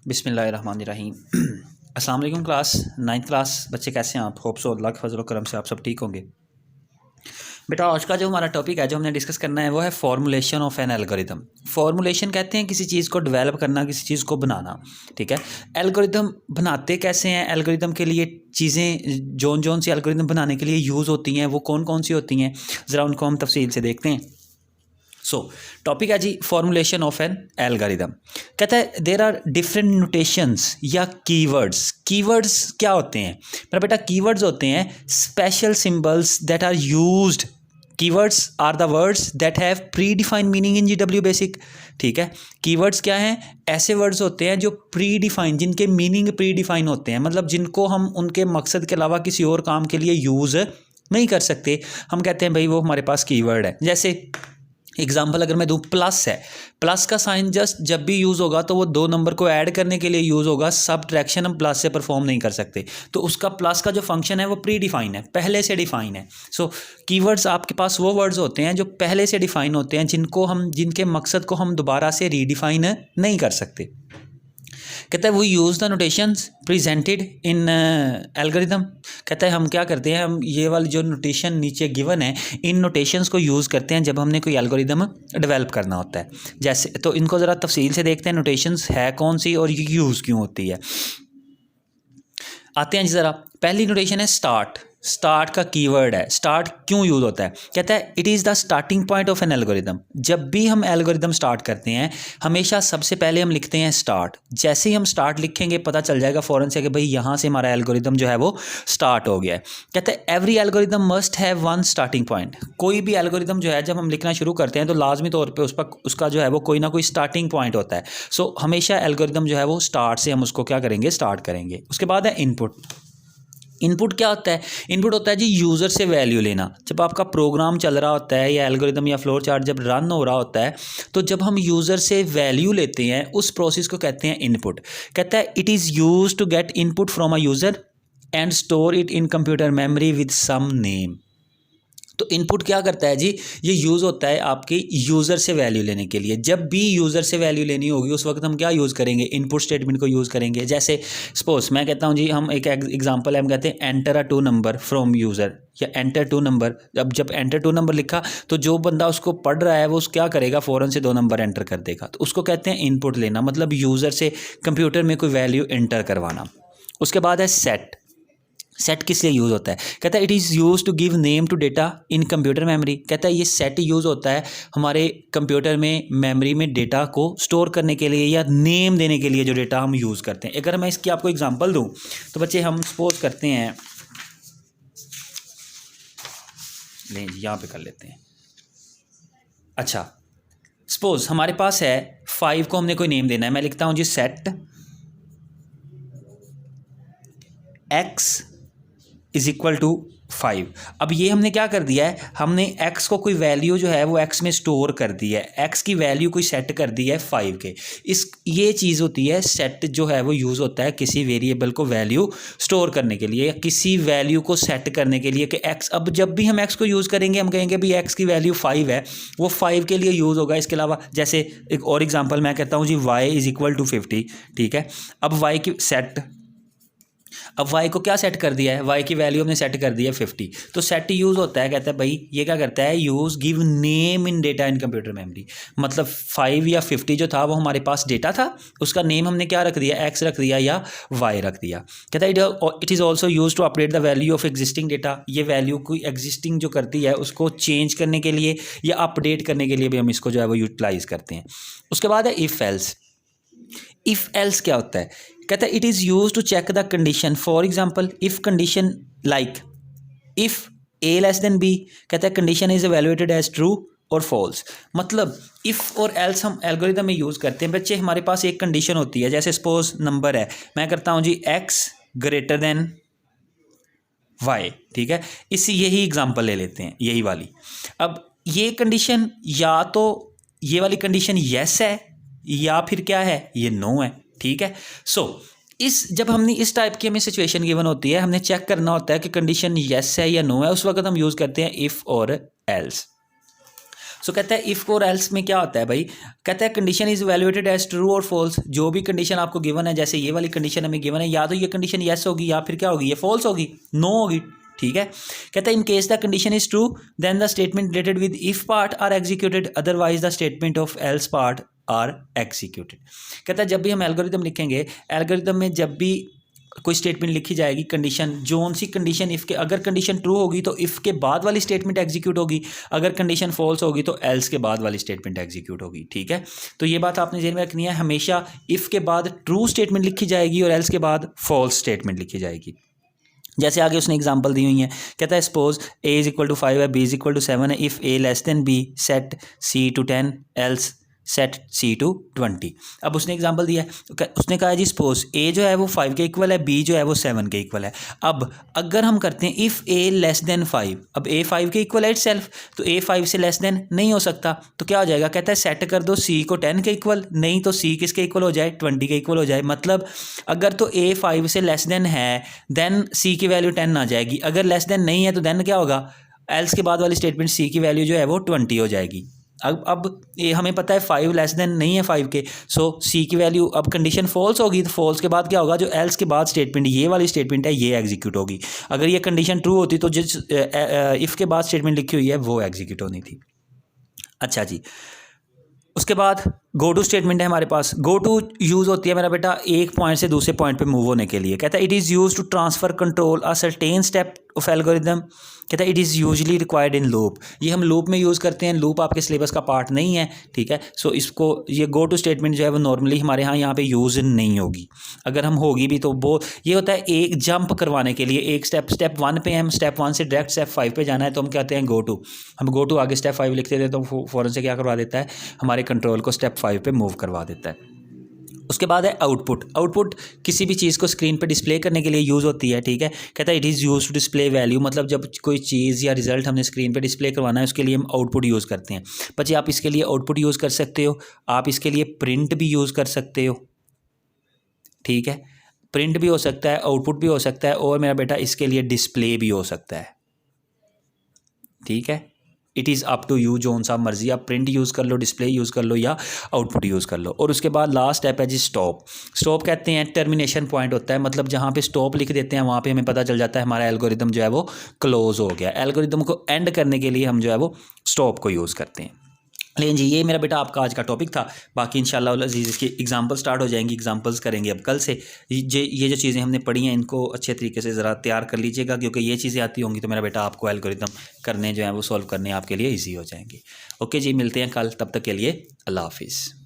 बिस्मिल्लाहिर्रहमानिर्रहीम। अस्सलाम वालेकुम क्लास 9th क्लास बच्चे कैसे हैं आप? होप सो अल्लाह के फजल करम से आप सब ठीक होंगे। बेटा आज का जो हमारा टॉपिक है जो हमने डिस्कस करना है वो है formulation of an algorithm. Formulation कहते हैं किसी चीज़ को डेवलप करना, किसी चीज़ को बनाना। ठीक है, एल्गोरिदम बनाते कैसे हैं? एल्गोरिदम के लिए चीज़ें जोन सी एल्गोरिदम बनाने के लिए यूज़ होती हैं वो कौन कौन सी होती हैं, ज़रा उनको हम तफसील से देखते हैं। टॉपिक है जी फॉर्मुलेशन ऑफ एन एल्गोरिदम। कहता है देर आर डिफरेंट नोटेशंस या कीवर्ड्स। कीवर्ड्स क्या होते हैं मेरा बेटा? कीवर्ड्स होते हैं special symbols that are used. Keywords are the words that have predefined meaning in GW basic. ठीक है, कीवर्ड्स क्या हैं? ऐसे वर्ड्स होते हैं जो प्री डिफाइन, जिनके मीनिंग प्री डिफाइन होते हैं, मतलब जिनको हम उनके मकसद के अलावा किसी और काम के लिए यूज़ नहीं कर सकते। हम कहते हैं भाई वो हमारे पास कीवर्ड है। जैसे एग्जाम्पल अगर मैं दूँ, प्लस है, प्लस का साइन जस्ट जब भी यूज़ होगा तो वो दो नंबर को ऐड करने के लिए यूज़ होगा। सबट्रैक्शन हम प्लस से परफॉर्म नहीं कर सकते, तो उसका प्लस का जो फंक्शन है वो प्री डिफाइन है, पहले से डिफाइन है। कीवर्ड्स आपके पास वो वर्ड्स होते हैं जो पहले से डिफाइन होते हैं, जिनके मकसद को हम दोबारा से रीडिफाइन नहीं कर सकते। कहता है वो use the notations presented in algorithm. कहता है हम क्या करते हैं, हम ये वाली जो नोटेशन नीचे गिवन है इन नोटेशंस को यूज़ करते हैं जब हमने कोई एल्गोरिदम डेवलप करना होता है। जैसे तो इनको ज़रा तफसील से देखते हैं, नोटेशंस है कौन सी और ये यूज़ क्यों होती है। आते हैं जी ज़रा, पहली नोटेशन है स्टार्ट। स्टार्ट का कीवर्ड है। स्टार्ट क्यों यूज़ होता है? कहता है it is the starting point of an algorithm. जब भी हम एल्गोरिदम स्टार्ट करते हैं हमेशा सबसे पहले हम लिखते हैं स्टार्ट। जैसे ही हम स्टार्ट लिखेंगे पता चल जाएगा फ़ौरन से कि भाई यहाँ से हमारा एल्गोरिदम जो है वो स्टार्ट हो गया है। कहता है every algorithm must have one starting point. कोई भी एल्गोरिदम जो है जब हम लिखना शुरू करते हैं तो लाजमी तौर पर उसका जो है वो कोई ना कोई स्टार्टिंग पॉइंट होता है। हमेशा एल्गोरिदम जो है वो स्टार्ट से हम उसको क्या करेंगे, स्टार्ट करेंगे। उसके बाद है इनपुट। इनपुट क्या होता है? इनपुट होता है जी यूज़र से वैल्यू लेना। जब आपका प्रोग्राम चल रहा होता है या एल्गोरिदम या फ्लो चार्ट जब रन हो रहा होता है तो जब हम यूज़र से वैल्यू लेते हैं उस प्रोसेस को कहते हैं इनपुट। कहता है it is use to get input from a user and store it in computer memory with some name. तो इनपुट क्या करता है जी? ये यूज़ होता है आपके यूज़र से वैल्यू लेने के लिए। जब भी यूज़र से वैल्यू लेनी होगी उस वक्त हम क्या यूज़ करेंगे? इनपुट स्टेटमेंट को यूज़ करेंगे। जैसे सपोज मैं कहता हूँ जी, हम एक एग्जांपल है, हम कहते हैं enter a 2 number from user या एंटर 2 नंबर। अब जब एंटर 2 नंबर लिखा तो जो बंदा उसको पढ़ रहा है वो क्या करेगा, फ़ौरन से 2 नंबर एंटर कर देगा। तो उसको कहते हैं इनपुट लेना, मतलब यूज़र से कंप्यूटर में कोई वैल्यू एंटर करवाना। उसके बाद है सेट। सेट किस लिए यूज़ होता है? कहता है it is use to give name to data in computer memory. कहता है ये सेट यूज़ होता है हमारे कंप्यूटर में मेमोरी में डेटा को स्टोर करने के लिए या नेम देने के लिए जो डेटा हम यूज़ करते हैं। अगर मैं इसकी आपको एग्जांपल दूं तो बच्चे हम सपोज करते हैं, नहीं यहाँ पे कर लेते हैं। अच्छा, सपोज हमारे पास है 5 को हमने कोई नेम देना है। मैं लिखता हूँ G set x is equal to 5। अब ये हमने क्या कर दिया है, हमने x को कोई वैल्यू जो है वो x में स्टोर कर दी है। x की वैल्यू कोई सेट कर दी है 5 के। ये चीज़ होती है सेट, जो है वो यूज़ होता है किसी वेरिएबल को वैल्यू स्टोर करने के लिए या किसी वैल्यू को सेट करने के लिए कि x, अब जब भी हम x को यूज़ करेंगे हम कहेंगे भी x की वैल्यू 5 है, वो 5 के लिए यूज़ होगा। इसके अलावा जैसे एक और एग्जाम्पल मैं कहता हूँ जी y इज़ इक्वल टू 50। ठीक है, अब y की सेट, अब y को क्या सेट कर दिया है, y की वैल्यू हमने सेट कर दी है 50। तो सेट यूज़ होता है, कहता है भाई ये क्या करता है, use give name in data in computer memory. मतलब 5 या 50 जो था वो हमारे पास डेटा था, उसका नेम हमने क्या रख दिया, x रख दिया या y रख दिया। कहता है it is also used to update the value of existing data. ये वैल्यू कोई एग्जिस्टिंग जो करती है उसको चेंज करने के लिए या अपडेट करने के लिए भी हम इसको जो है वो यूटिलाइज़ करते हैं। उसके बाद है इफ़ एल्स। इफ़ एल्स क्या होता है? कहता है it is use to check the condition. For example if condition like if A less than B, कहता है condition is evaluated as true और फॉल्स। मतलब इफ़ और एल्स हम एल्गोरिदम में यूज़ करते हैं। बच्चे हमारे पास एक कंडीशन होती है, जैसे सपोज नंबर है, मैं करता हूँ जी एक्स ग्रेटर देन वाई। ठीक है, यही एग्जाम्पल ले लेते हैं, यही वाली। अब ये कंडीशन या तो ये वाली कंडीशन येस है या फिर क्या है, ये नो है। ठीक है, जब हमने इस टाइप की हमें सिचुएशन गिवन होती है, हमने चेक करना होता है कि कंडीशन येस है या नो है, उस वक्त हम यूज़ करते हैं इफ़ और एल्स। सो कहता है इफ़ और एल्स में क्या होता है भाई, कहता है condition is evaluated as true और फॉल्स। जो भी कंडीशन आपको गिवन है, जैसे ये वाली कंडीशन हमें गिवन है, या तो ये कंडीशन येस होगी या फिर क्या होगी, ये फॉल्स होगी, नो होगी, ठीक है। कहता है in case the condition is true then the statement related with if part are executed, otherwise the statement of else part are executed. कहता है जब भी हम एल्गोरिदम लिखेंगे, एल्गोरिदम में जब भी कोई स्टेटमेंट लिखी जाएगी, कंडीशन जोन सी कंडीशन इफ़ के, अगर कंडीशन ट्रू होगी तो इफ़ के बाद वाली स्टेटमेंट एग्जीक्यूट होगी, अगर कंडीशन फॉल्स होगी तो एल्स के बाद वाली स्टेटमेंट एग्जीक्यूट होगी, ठीक है। तो ये बात आपने ज़हन में रखनी है, हमेशा इफ़ के बाद ट्रू स्टेटमेंट लिखी जाएगी और एल्स के बाद फॉल्स स्टेटमेंट लिखी जाएगी। जैसे आगे उसने एग्जांपल दी हुई है, कहता है suppose a is equal to 5 है, b इज इक्वल टू 7 है, if a less than b set c to 10 else set c to 20। अब उसने एग्जांपल दिया है, उसने कहा है जी सपोज a जो है वो 5 के इक्वल है, b जो है वो 7 के इक्वल है। अब अगर हम करते हैं इफ़ a लेस देन 5, अब a 5 के इक्वल है इट सेल्फ, तो a 5 से लेस देन नहीं हो सकता, तो क्या हो जाएगा, कहता है सेट कर दो c को 10 के इक्वल, नहीं तो c किसके इक्वल हो जाए, 20 के इक्वल हो जाए। मतलब अगर तो a 5 से लेस देन है देन c की वैल्यू 10 आ जाएगी, अगर लेस देन नहीं है तो देन क्या होगा, एल्स के बाद वाली स्टेटमेंट c की वैल्यू जो है वो 20 हो जाएगी। अब ये हमें पता है 5 लेस देन नहीं है 5 के, सो c की वैल्यू, अब कंडीशन फॉल्स होगी तो फॉल्स के बाद क्या होगा, जो एल्स के बाद स्टेटमेंट ये वाली स्टेटमेंट है ये एग्जीक्यूट होगी। अगर ये कंडीशन ट्रू होती तो जिस इफ़ के बाद स्टेटमेंट लिखी हुई है वो एग्जीक्यूट होनी थी। अच्छा जी, उसके बाद गो टू स्टेटमेंट है हमारे पास। गो टू यूज़ होती है मेरा बेटा एक पॉइंट से दूसरे पॉइंट पे मूव होने के लिए। कहता है it is use to transfer control a certain step of algorithm. कहता है it is usually required in loop. ये हम लूप में यूज़ करते हैं, लूप आपके सिलेबस का पार्ट नहीं है, ठीक है। सो इसको ये गो टू स्टेटमेंट जो है वो नॉर्मली हमारे यहाँ पे यूज़ नहीं होगी, अगर हम होगी भी तो वो ये होता है एक जंप करवाने के लिए, एक स्टेप 1 पे हम स्टेप 1 से डायरेक्ट स्टेप 5 पे जाना है तो हम कहते हैं गो टू। हम गो टू आगे स्टेप 5 लिखते थे तो फ़ौरन से क्या करवा देता है, हमारे कंट्रोल को स्टेप 5 पे मूव करवा देता है। उसके बाद है आउटपुट। आउटपुट किसी भी चीज़ को स्क्रीन पे डिस्प्ले करने के लिए यूज़ होती है, ठीक है। कहता है it is use to display value, मतलब जब कोई चीज़ या रिजल्ट हमने स्क्रीन पे डिस्प्ले करवाना है उसके लिए हम आउटपुट यूज़ करते हैं। बच्चे आप इसके लिए आउटपुट यूज़ कर सकते हो, आप इसके लिए प्रिंट भी यूज़ कर सकते हो, ठीक है। प्रिंट भी हो सकता है, आउटपुट भी हो सकता है, और मेरा बेटा इसके लिए डिस्प्ले भी हो सकता है, ठीक है। It is up to you, जोन सा मर्जी, आप प्रिंट यूज़ कर लो, डिस्प्ले यूज़ कर लो या आउटपुट यूज़ कर लो। और उसके बाद लास्ट स्टेप है जी स्टॉप। स्टॉप कहते हैं टर्मिनेशन पॉइंट होता है, मतलब जहाँ पे स्टॉप लिख देते हैं वहाँ पे हमें पता चल जाता है हमारा एल्गोरिदम जो है वो क्लोज हो गया। एल्गोरिदम को एंड करने के लिए हम जो है वो स्टॉप को यूज़ करते हैं। लेकिन जी ये मेरा बेटा आपका आज का टॉपिक था। बाकी इंशाल्लाह अज़ीज़ इसकी एग्जांपल स्टार्ट हो जाएंगी, एग्जांपल्स करेंगे अब कल से। ये जो चीज़ें हमने पढ़ी हैं इनको अच्छे तरीके से ज़रा तैयार कर लीजिएगा, क्योंकि ये चीज़ें आती होंगी तो मेरा बेटा आपको एल्गोरिदम करने जो है वो सॉल्व करने आपके लिए ईजी हो जाएंगे। ओके जी, मिलते हैं कल, तब तक के लिए अल्लाह हाफिज़।